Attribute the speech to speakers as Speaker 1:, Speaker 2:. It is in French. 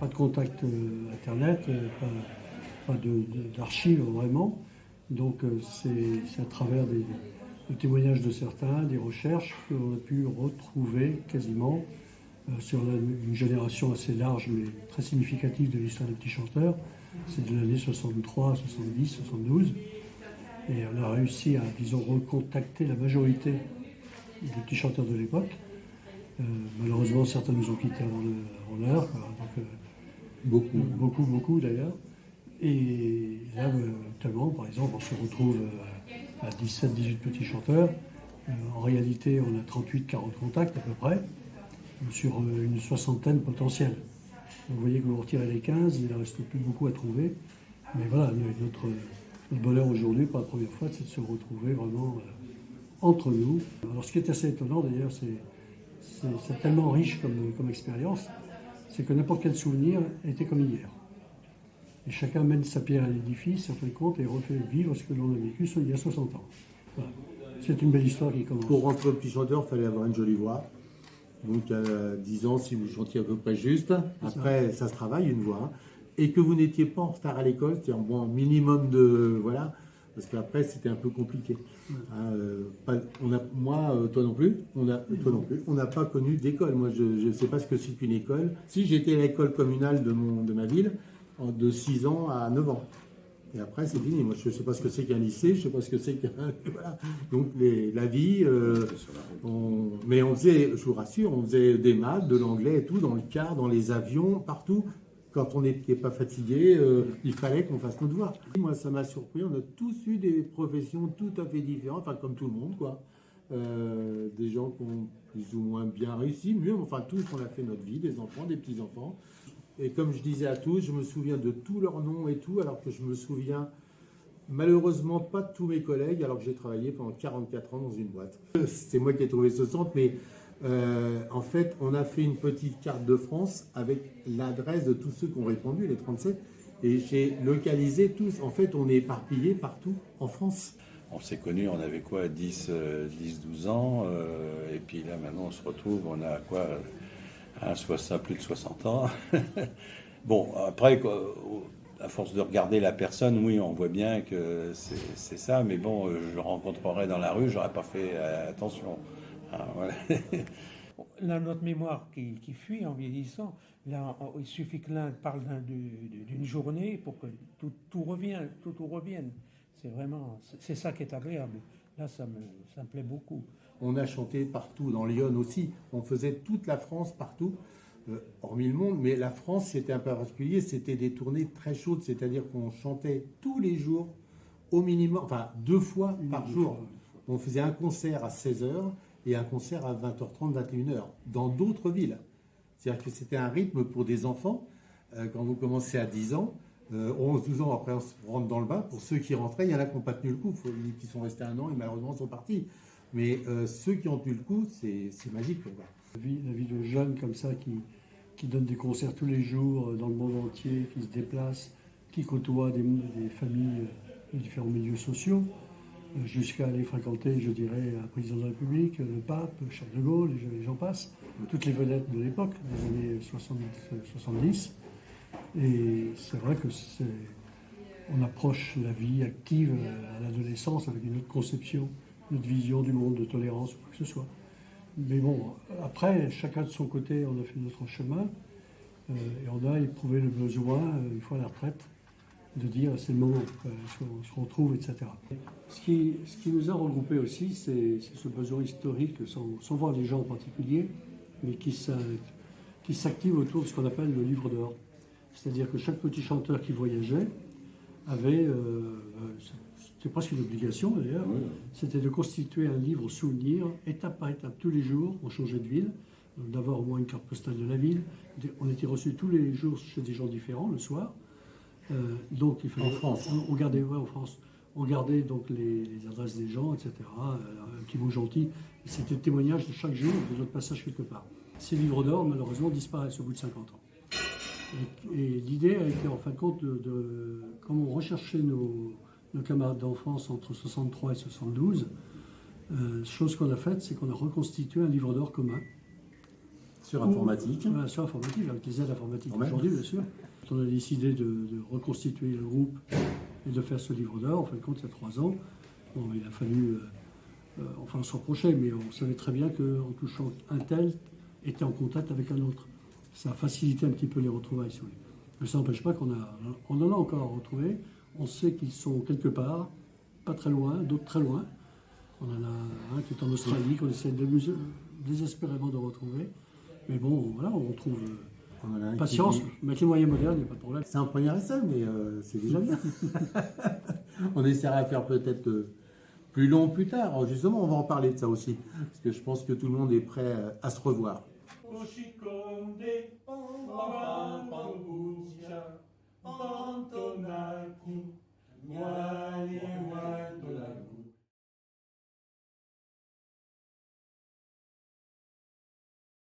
Speaker 1: pas de contact Internet, pas d'archives vraiment. Donc c'est à travers des témoignages de certains, des recherches qu'on a pu retrouver quasiment sur une génération assez large mais très significative de l'histoire des petits chanteurs. C'est de l'année 63, 70, 72. Et on a réussi à, disons, recontacter la majorité des petits chanteurs de l'époque. Malheureusement, certains nous ont quittés avant l'heure, beaucoup d'ailleurs. Et là, actuellement, par exemple, on se retrouve à 17-18 petits chanteurs. En réalité, on a 38-40 contacts à peu près, sur une soixantaine potentielle. Donc vous voyez que vous retirez les 15, il ne reste plus beaucoup à trouver. Mais voilà, notre bonheur aujourd'hui, pour la première fois, c'est de se retrouver vraiment entre nous. Alors ce qui est assez étonnant d'ailleurs, c'est tellement riche comme expérience, c'est que n'importe quel souvenir était comme hier. Et chacun mène sa pierre à l'édifice, en fin de compte, et refait vivre ce que l'on a vécu il y a 60 ans. Voilà. C'est une belle histoire qui commence.
Speaker 2: Pour rentrer au petit chanteur, il fallait avoir une jolie voix. Donc à 10 ans, si vous chantiez à peu près juste, après ça se travaille une voix. Hein. Et que vous n'étiez pas en retard à l'école, c'est-à-dire bon, minimum de... Voilà, parce qu'après c'était un peu compliqué. Toi non plus, on n'a pas connu d'école. Moi je ne sais pas ce que c'est qu'une école. Si j'étais à l'école communale de ma ville, de 6 ans à 9 ans. Et après, c'est fini. Moi, je ne sais pas ce que c'est qu'un lycée, je ne sais pas ce que c'est qu'un... Voilà. Donc, la vie... Mais on faisait, je vous rassure, on faisait des maths, de l'anglais et tout, dans le car, dans les avions, partout. Quand on n'était pas fatigué, il fallait qu'on fasse nos devoirs. Moi, ça m'a surpris. On a tous eu des professions tout à fait différentes, enfin, comme tout le monde, quoi. Des gens qui ont plus ou moins bien réussi, mieux, enfin, tous, on a fait notre vie, des enfants, des petits-enfants. Et comme je disais à tous, je me souviens de tous leurs noms et tout, alors que je me souviens malheureusement pas de tous mes collègues, alors que j'ai travaillé pendant 44 ans dans une boîte. C'est moi qui ai trouvé ce centre, mais en fait, on a fait une petite carte de France avec l'adresse de tous ceux qui ont répondu, les 37, et j'ai localisé tous. En fait, on est éparpillés partout en France.
Speaker 3: On s'est connus, on avait quoi, 10, 12 ans, et puis là, maintenant, on se retrouve, on a quoi plus de 60 ans. Bon, après, à force de regarder la personne, oui, on voit bien que c'est ça, mais bon, je le rencontrerais dans la rue, j'aurais pas fait attention. Voilà.
Speaker 4: Là, notre mémoire qui fuit en vieillissant, là, il suffit que l'un parle d'une journée pour que tout revienne. C'est ça qui est agréable. Là, ça me plaît beaucoup.
Speaker 2: On a chanté partout, dans Lyon aussi. On faisait toute la France partout, hormis le monde. Mais la France, c'était un peu particulier. C'était des tournées très chaudes. C'est-à-dire qu'on chantait tous les jours, au minimum, enfin 2 fois par jour. On faisait un concert à 16h et un concert à 20h30, 21h, dans d'autres villes. C'est-à-dire que c'était un rythme pour des enfants. Quand vous commencez à 10 ans, 11, 12 ans, après on se rentre dans le bain. Pour ceux qui rentraient, il y en a qui n'ont pas tenu le coup. Qui sont restés 1 an et malheureusement sont partis. Mais ceux qui ont tenu le coup, c'est magique pour moi.
Speaker 1: La vie de jeunes comme ça qui donnent des concerts tous les jours dans le monde entier, qui se déplacent, qui côtoient des familles de différents milieux sociaux, jusqu'à aller fréquenter, je dirais, un président de la République, le pape, Charles de Gaulle, et j'en passe, toutes les vedettes de l'époque, des années 70. Et c'est vrai que on approche la vie active à l'adolescence avec une autre conception, notre vision du monde, de tolérance, ou quoi que ce soit. Mais bon, après, chacun de son côté, on a fait notre chemin, et on a éprouvé le besoin, une fois à la retraite, de dire c'est le moment, on se retrouve, etc. Ce qui nous a regroupés aussi, c'est ce besoin historique, sans voir les gens en particulier, mais qui s'active autour de ce qu'on appelle le livre d'or. C'est-à-dire que chaque petit chanteur qui voyageait avait... c'était presque une obligation d'ailleurs, c'était de constituer un livre souvenir, étape par étape, tous les jours, on changeait de ville, d'avoir au moins une carte postale de la ville. On était reçus tous les jours chez des gens différents le soir. Donc il fallait,
Speaker 2: en France.
Speaker 1: On gardait, en France. On gardait donc les adresses des gens, etc. Un petit mot gentil. C'était le témoignage de chaque jour de notre passage quelque part. Ces livres d'or, malheureusement, disparaissent au bout de 50 ans. Et l'idée a été, en fin de compte, comme on recherchait nos camarades d'enfance entre 63 et 72, chose qu'on a faite, c'est qu'on a reconstitué un livre d'or commun.
Speaker 2: Sur informatique.
Speaker 1: Voilà, sur informatique, avec les aides informatiques
Speaker 2: Ouais.
Speaker 1: aujourd'hui, bien sûr. Quand on a décidé de reconstituer le groupe et de faire ce livre d'or, en fin de compte, il y a 3 ans, bon, il a fallu, enfin on se reprochait, mais on savait très bien qu'en touchant un tel, était en contact avec un autre. Ça a facilité un petit peu les retrouvailles, si vous voulez. Mais ça n'empêche pas qu'on en a encore retrouvé. On sait qu'ils sont quelque part, pas très loin, d'autres très loin. On en a un qui est en Australie, qu'on essaie désespérément de retrouver. Mais bon, voilà, on retrouve
Speaker 2: On en a un
Speaker 1: patience.
Speaker 2: qui-
Speaker 1: Mais avec les moyens modernes, il n'y a pas de problème.
Speaker 2: C'est un premier essai, mais c'est déjà bien. On essaiera de faire peut-être plus long plus tard. Alors justement, on va en parler de ça aussi. Parce que je pense que tout le monde est prêt à se revoir.
Speaker 5: Oshikonde, pamba, pambucha, pamba.